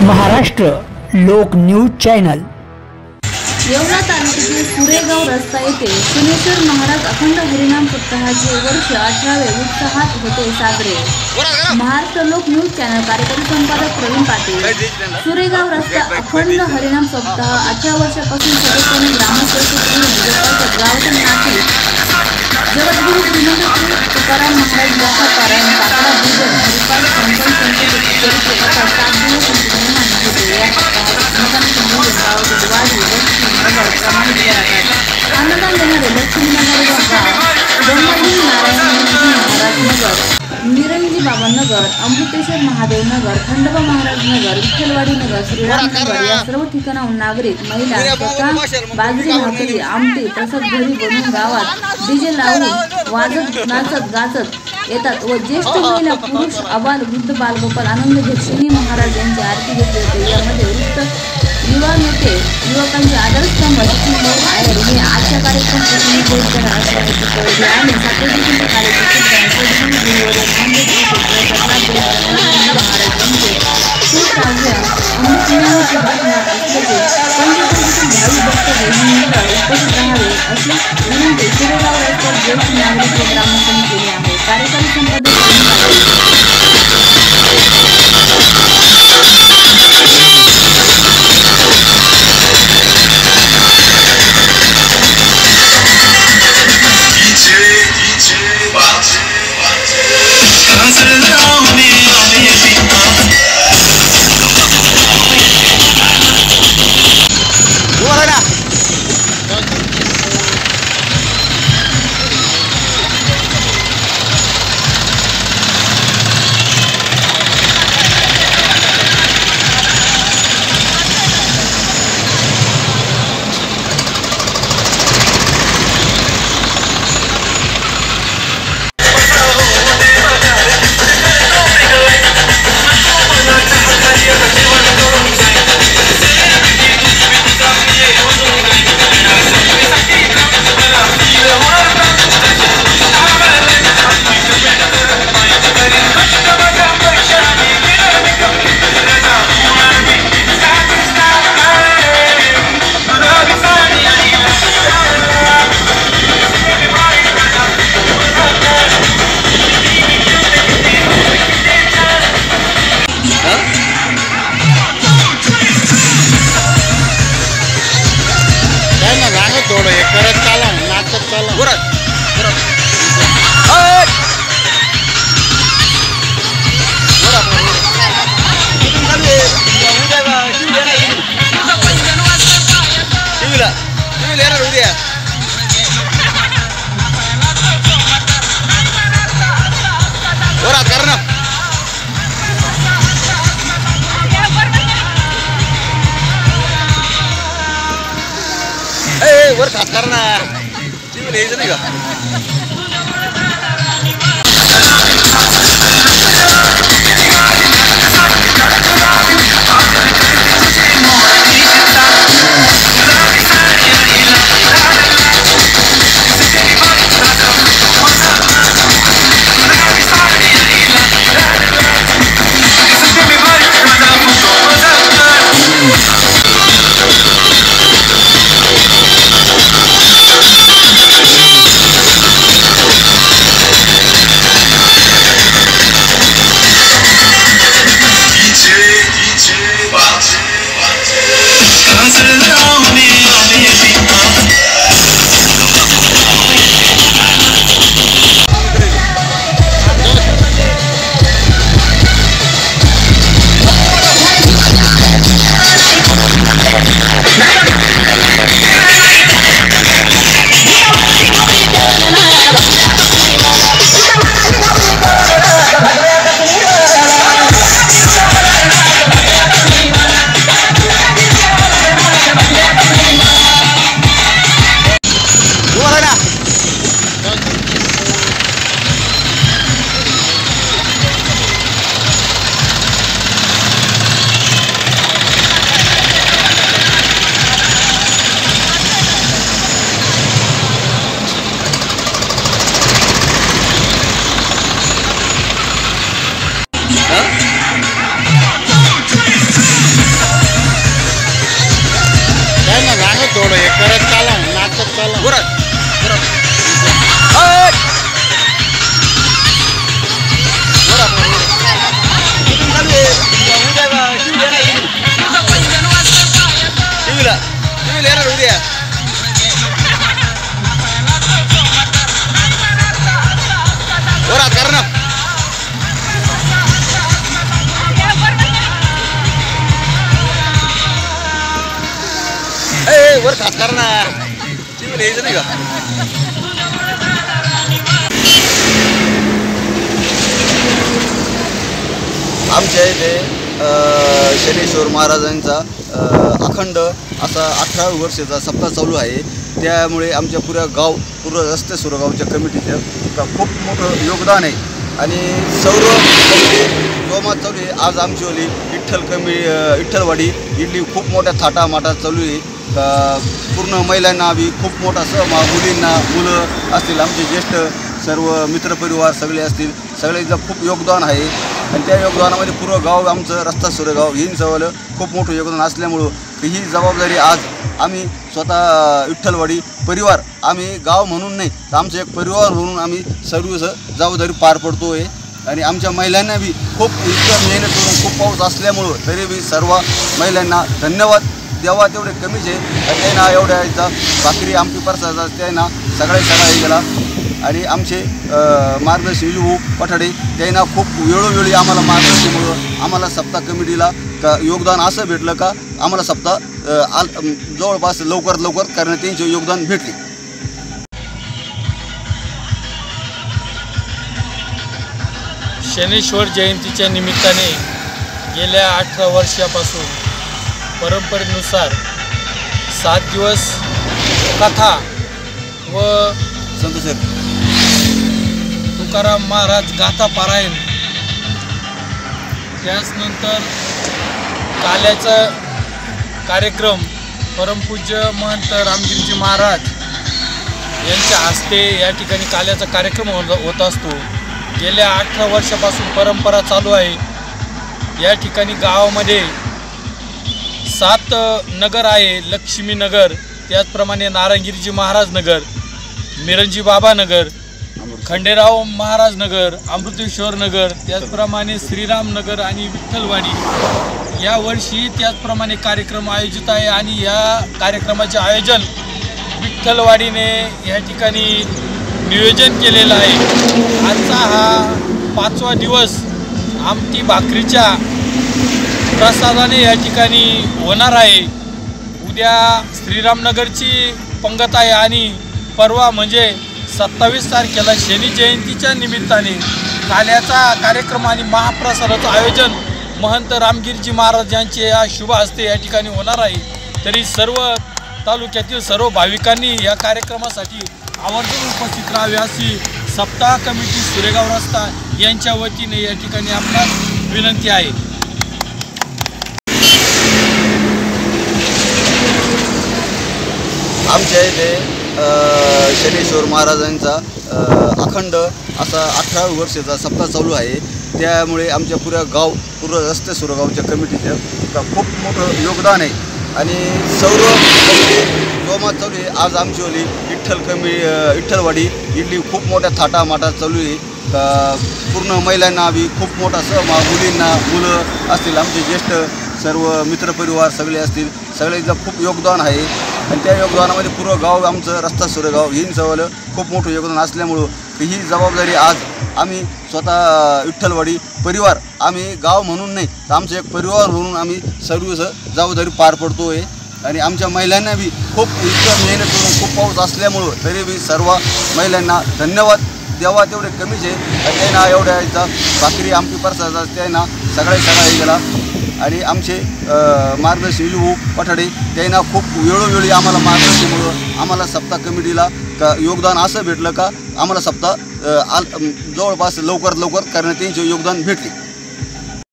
महाराष्ट्र लोक news channel. Yeola तालुक्यातील सुरेगाव रस्ता येथे शनेश्वर महाराज अखंड हरिनाम सप्ताहाचे वर्ष 18वे उत्साहात होते साजरे। महाराष्ट्र लोक न्यूज चॅनल कार्यकारी संपादक प्रवीण पाटील। सुरेगाव रस्ता अखंड हरिनाम सप्ताह 18 वर्षापासून सदस्यांनी ग्रामस्थांच्या गावातील नाती जगद्गुरु श्रीमंत तुकाराम महाराज यांचा पारायण काकडा भजन हरिपाल संकल्प संकल्प 7 दिवस होते। या अन्नदान देणारे लक्ष्मीनगर गाव नारायण महाराज नगर, निरंजी बाबा नगर, अमृतेश्वर महादेव नगर, खंडोबा महाराज नगर, विठ्ठलवाडी नगर, श्रीराम नगर या सर्व ठिकाणाहून नागरिक महिला स्वतः बाजरी भाकरी आमटी तसंच घरी बनवून गावात डीजे लावून वाजत नाचत गाचत येतात व ज्येष्ठ महिला पुरुष अबाल वृद्ध बालगोपाल आनंद घेत शनी महाराज यांची आरती घेतली होती। यामध्ये वृत्त युवा नेते युवकांचे आदर्शस्तंभ आयर हे आजच्या कार्यक्रम ग्रामस्थांनी केले आहे। कार्यक्रम संपादक वर खासदार ना लिहायचं नाही का? बरं खात ना ती यायचं नाही का आमच्या इथे शनीश्वर महाराजांचा अखंड असा 18 वर्षाचा सप्ताह चालू आहे। त्यामुळे आमच्या पूर्ण रस्ते सुरगावच्या कमिटीचं खूप मोठं योगदान आहे आणि सर्व जोमात चालू आहे। आज आमची ओली विठ्ठलवाडी इथली खूप मोठ्या थाटामाटात चालू आहे। पूर्ण महिलांना बी खूप मोठा सहभाग, मुलींना, मुलं असतील, आमचे ज्येष्ठ सर्व मित्रपरिवार सगळे असतील, सगळ्यांचं खूप योगदान आहे आणि त्या योगदानामध्ये पूर्ण गाव आमचं रस्ता सुरेगाव हिंचवलं खूप मोठं योगदान असल्यामुळं ही जबाबदारी आज आम्ही स्वतः विठ्ठलवाडी परिवार, आम्ही गाव म्हणून नाही तर आमचं एक परिवार म्हणून आम्ही सर्व जबाबदारी पार पडतो आहे आणि आमच्या महिलांना बी खूप इतकं मेहनत करून खूप पाऊस असल्यामुळं तरी बी सर्व महिलांना धन्यवाद देवा तेवढे कमीच आहे। त्यांना एवढ्या भाकरी आमटी परसाचा त्यांना सगळा गेला आणि आमचे मार्गदर्शक विजू पठाडे त्यांना खूप वेळोवेळी आम्हाला मार्गदर्शनामुळं आम्हाला सप्ताह कमिटीला योगदान असं भेटलं का आम्हाला सप्ताह जवळपास लवकर करण्यात त्यांचे योगदान भेटले। शनीश्वर जयंतीच्या निमित्ताने गेल्या 18 वर्षापासून परंपरेनुसार 7 दिवस कथा व संत तुकाराम महाराज गाथा पारायण, त्याचनंतर काल्याचा कार्यक्रम परमपूज्य महंत रामगिरीजी महाराज यांच्या हस्ते या ठिकाणी काल्याचा कार्यक्रम होत असतो। गेल्या 18 वर्षापासून परंपरा चालू आहे। या ठिकाणी गावामध्ये 7 नगर आहे, लक्ष्मी नगर, त्याचप्रमाणे नारायणगिरीजी महाराज नगर, मिरंजी बाबा नगर, खंडेराव महाराज नगर, अमृतेश्वर नगर, त्याचप्रमाणे श्रीराम नगर आणि विठ्ठलवाडी यावर्षी त्याचप्रमाणे कार्यक्रम आयोजित आहे आणि या कार्यक्रमाचे आयोजन विठ्ठलवाडीने या ठिकाणी नियोजन केलेलं आहे। आजचा हा 5वा दिवस आमटी भाकरीच्या प्रसादाने या ठिकाणी होणार आहे। उद्या श्रीरामनगरची पंगत आहे आणि परवा म्हणजे 27 तारखेला शनी जयंतीच्या निमित्ताने काल्याचा कार्यक्रम आणि महाप्रसादाचं आयोजन महंत रामगिरीजी महाराज यांचे या शुभ हस्ते या ठिकाणी होणार आहे। तरी सर्व तालुक्यातील सर्व भाविकांनी या कार्यक्रमासाठी आवर्जून उपस्थित राहावे अशी सप्ताह कमिटी सुरेगाव रस्ता यांच्या वतीने या ठिकाणी आपणास विनंती आहे। आमच्या इथे शनीश्वर महाराजांचा अखंड असा 18 वर्षाचा सप्ताह चालू आहे। त्यामुळे आमच्या पूर्ण रस्ते सुरगावच्या कमिटीचं खूप मोठं योगदान आहे आणि सर्व जोमात चालू आहे। आज आमची ओली विठ्ठलवाडी इथली खूप मोठ्या थाटामाटात चालू आहे। पूर्ण महिलांना बी खूप मोठा सहभाग, मुलींना, मुलं असतील, आमचे ज्येष्ठ सर्व मित्रपरिवार सगळे असतील, सगळ्यांचं खूप योगदान आहे आणि त्या योगदानामध्ये पूर्ण गाव आमचं रस्ता सुरेगाव हिंचवलं खूप मोठं योगदान असल्यामुळं ही जबाबदारी आज आम्ही स्वतः विठ्ठलवाडी परिवार, आम्ही गाव म्हणून नाही तर आमचं एक परिवार म्हणून आम्ही सर्व जबाबदारी पार पडतो आहे आणि आमच्या महिलांना बी खूप इतकं मेहनत करून खूप पाऊस असल्यामुळं तरी बी सर्व महिलांना धन्यवाद देवा तेवढे कमीच आहे। त्यांना एवढ्या भाकरी आमटी परसाचा त्यांना सगळा गेला आणि आमचे मार्गदर्शक विजू पठाडे त्यांना खूप वेळोवेळी आम्हाला मार्गदर्शनामुळं आम्हाला सप्ताह कमिटीला योगदान असं भेटलं का आम्हाला सप्ताह जवळपास लवकर करण्यात त्यांचे योगदान भेटले।